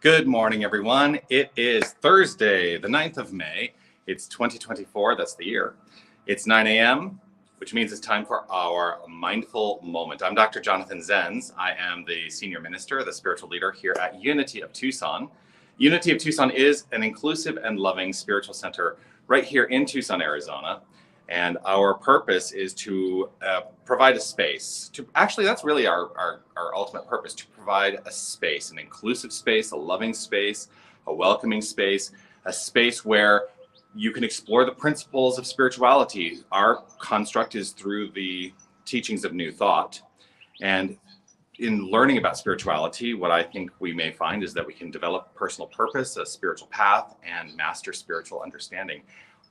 Good morning, everyone. It is Thursday, the 9th of May. It's 2024. That's the year. It's 9 a.m., which means it's time for our mindful moment. I'm Dr. Jonathan Zenz. I am the senior minister, the spiritual leader here at Unity of Tucson. Unity of Tucson is an inclusive and loving spiritual center right here in Tucson, Arizona. And our purpose is to provide a space. That's really our ultimate purpose, to provide a space, an inclusive space, a loving space, a welcoming space, a space where you can explore the principles of spirituality. Our construct is through the teachings of New Thought. And in learning about spirituality, what I think we may find is that we can develop personal purpose, a spiritual path, and master spiritual understanding.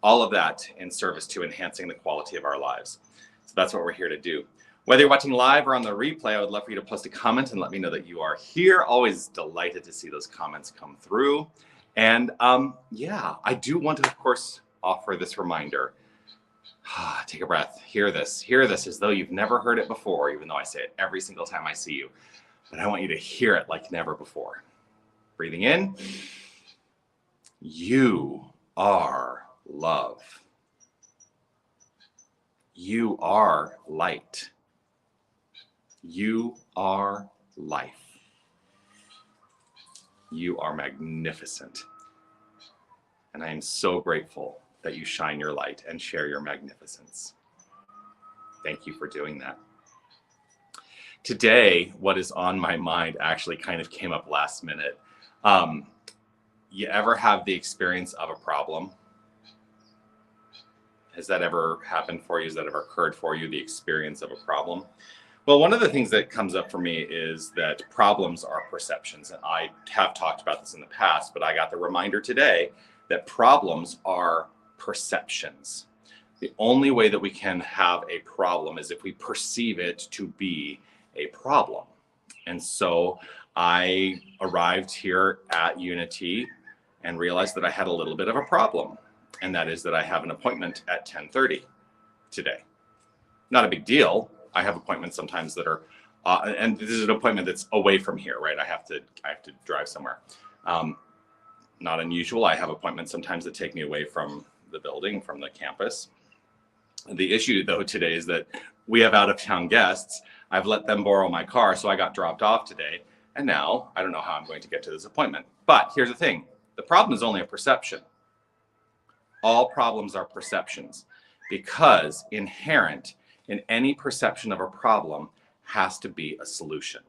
All of that in service to enhancing the quality of our lives. So that's what we're here to do. Whether you're watching live or on the replay, I would love for you to post a comment and let me know that you are here. Always delighted to see those comments come through. And I do want to, of course, offer this reminder. Take a breath. Hear this as though you've never heard it before, even though I say it every single time I see you. But I want you to hear it like never before. Breathing in. You are love. You are light. You are life. You are magnificent. And I am so grateful that you shine your light and share your magnificence. Thank you for doing that. Today, what is on my mind actually kind of came up last minute. You ever have the experience of a problem? Has that ever happened for you? Has that ever occurred for you, the experience of a problem? Well, one of the things that comes up for me is that problems are perceptions. And I have talked about this in the past, but I got the reminder today that problems are perceptions. The only way that we can have a problem is if we perceive it to be a problem. And so I arrived here at Unity and realized that I had a little bit of a problem. And that is that I have an appointment at 10:30 today. Not a big deal. I have appointments sometimes that are, and this is an appointment that's away from here, right? I have to drive somewhere. Not unusual. I have appointments sometimes that take me away from the building, from the campus. The issue though today is that we have out of town guests. I've let them borrow my car, so I got dropped off today. And now I don't know how I'm going to get to this appointment. But here's the thing. The problem is only a perception. All problems are perceptions, because inherent in any perception of a problem has to be a solution.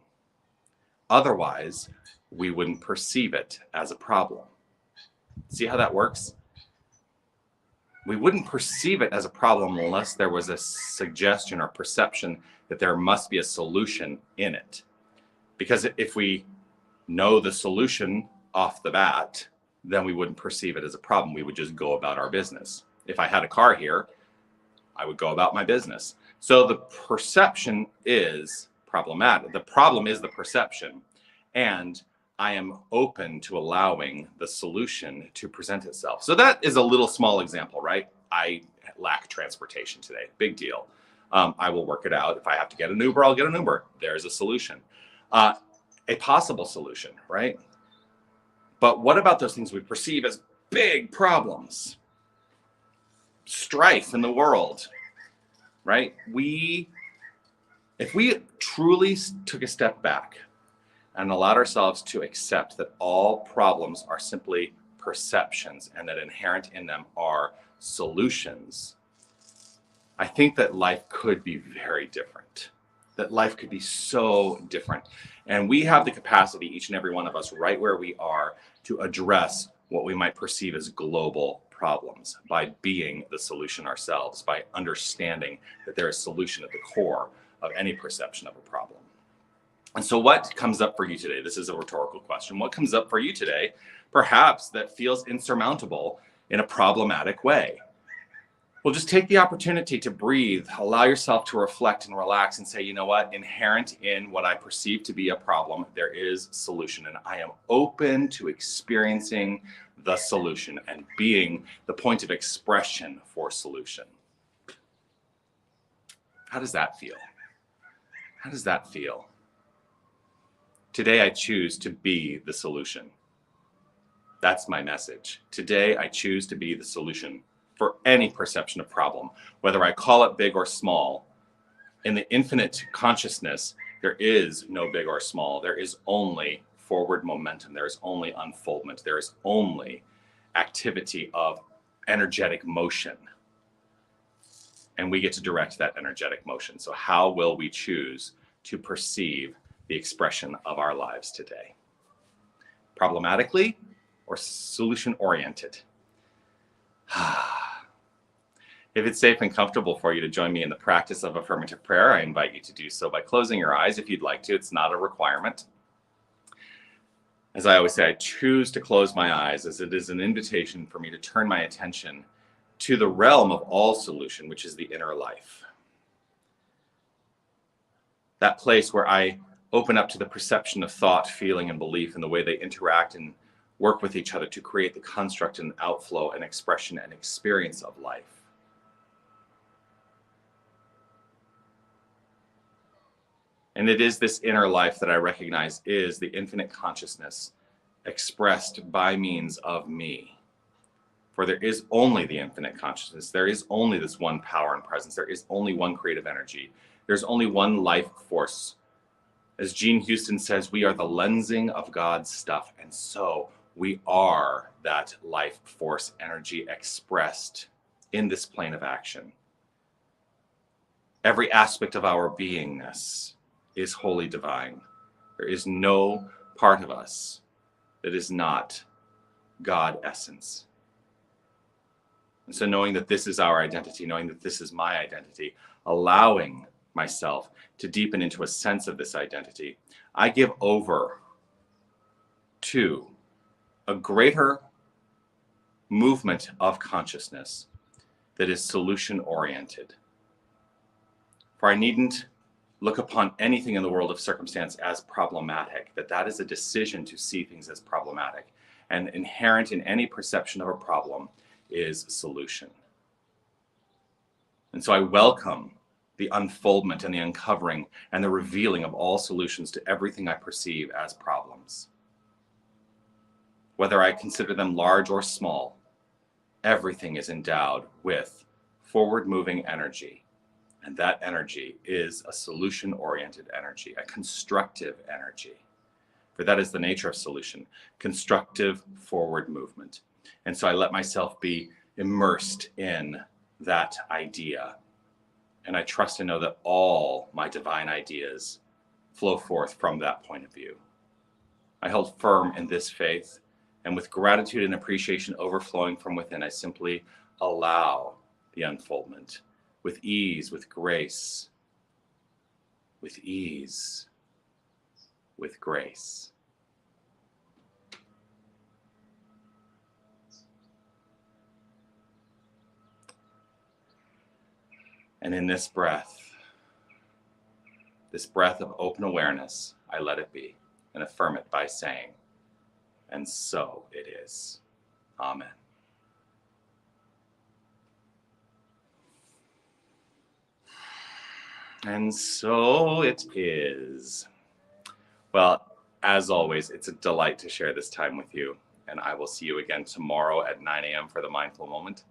Otherwise, we wouldn't perceive it as a problem. See how that works? We wouldn't perceive it as a problem unless there was a suggestion or perception that there must be a solution in it. Because if we know the solution off the bat, then we wouldn't perceive it as a problem. We would just go about our business. If I had a car here, I would go about my business. So the perception is problematic. The problem is the perception. And I am open to allowing the solution to present itself. So that is a little small example, right? I lack transportation today. Big deal. I will work it out. If I have to get an Uber, I'll get an Uber. There's a solution. A possible solution, right? But what about those things we perceive as big problems? Strife in the world, right? If we truly took a step back and allowed ourselves to accept that all problems are simply perceptions and that inherent in them are solutions, I think that life could be very different. That life could be so different. And we have the capacity, each and every one of us, right where we are, to address what we might perceive as global problems by being the solution ourselves, by understanding that there is a solution at the core of any perception of a problem. And so what comes up for you today? This is a rhetorical question. What comes up for you today, perhaps that feels insurmountable in a problematic way? Well, just take the opportunity to breathe, allow yourself to reflect and relax and say, you know what, inherent in what I perceive to be a problem, there is solution. And I am open to experiencing the solution and being the point of expression for solution. How does that feel? How does that feel? Today, I choose to be the solution. That's my message. Today, I choose to be the solution for any perception of problem, whether I call it big or small. In the infinite consciousness, there is no big or small. There is only forward momentum. There is only unfoldment. There is only activity of energetic motion. And we get to direct that energetic motion. So how will we choose to perceive the expression of our lives today? Problematically or solution-oriented? If it's safe and comfortable for you to join me in the practice of affirmative prayer, I invite you to do so by closing your eyes if you'd like to. It's not a requirement. As I always say, I choose to close my eyes as it is an invitation for me to turn my attention to the realm of all solution, which is the inner life. That place where I open up to the perception of thought, feeling, and belief and the way they interact and work with each other to create the construct and outflow and expression and experience of life. And it is this inner life that I recognize is the infinite consciousness expressed by means of me. For there is only the infinite consciousness. There is only this one power and presence. There is only one creative energy. There's only one life force. As Jean Houston says, we are the lensing of God's stuff. And so we are that life force energy expressed in this plane of action. Every aspect of our beingness is wholly divine. There is no part of us that is not God essence. And so knowing that this is our identity, knowing that this is my identity, allowing myself to deepen into a sense of this identity, I give over to a greater movement of consciousness that is solution-oriented. For I needn't look upon anything in the world of circumstance as problematic, that is a decision to see things as problematic. And inherent in any perception of a problem is solution. And so I welcome the unfoldment and the uncovering and the revealing of all solutions to everything I perceive as problems. Whether I consider them large or small, everything is endowed with forward-moving energy. And that energy is a solution-oriented energy, a constructive energy. For that is the nature of solution, constructive forward movement. And so I let myself be immersed in that idea. And I trust and know that all my divine ideas flow forth from that point of view. I hold firm in this faith, and with gratitude and appreciation overflowing from within, I simply allow the unfoldment with ease, with grace, with ease, with grace. And in this breath of open awareness, I let it be and affirm it by saying, and so it is. Amen. And so it is. Well, as always, it's a delight to share this time with you. And I will see you again tomorrow at 9 a.m. for the Mindful Moment.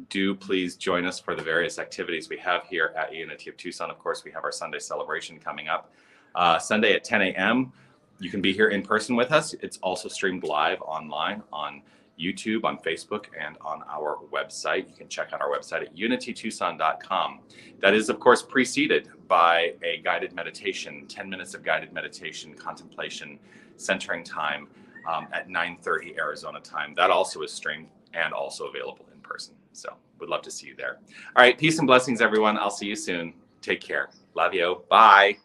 Do please join us for the various activities we have here at Unity of Tucson. Of course, we have our Sunday celebration coming up. Sunday at 10 a.m. You can be here in person with us. It's also streamed live online on YouTube, on Facebook, and on our website. You can check out our website at unitytucson.com. That is, of course, preceded by a guided meditation, 10 minutes of guided meditation, contemplation, centering time at 9:30 Arizona time. That also is streamed and also available in person. So would love to see you there. All right, peace and blessings, everyone. I'll see you soon. Take care. Love you. Bye.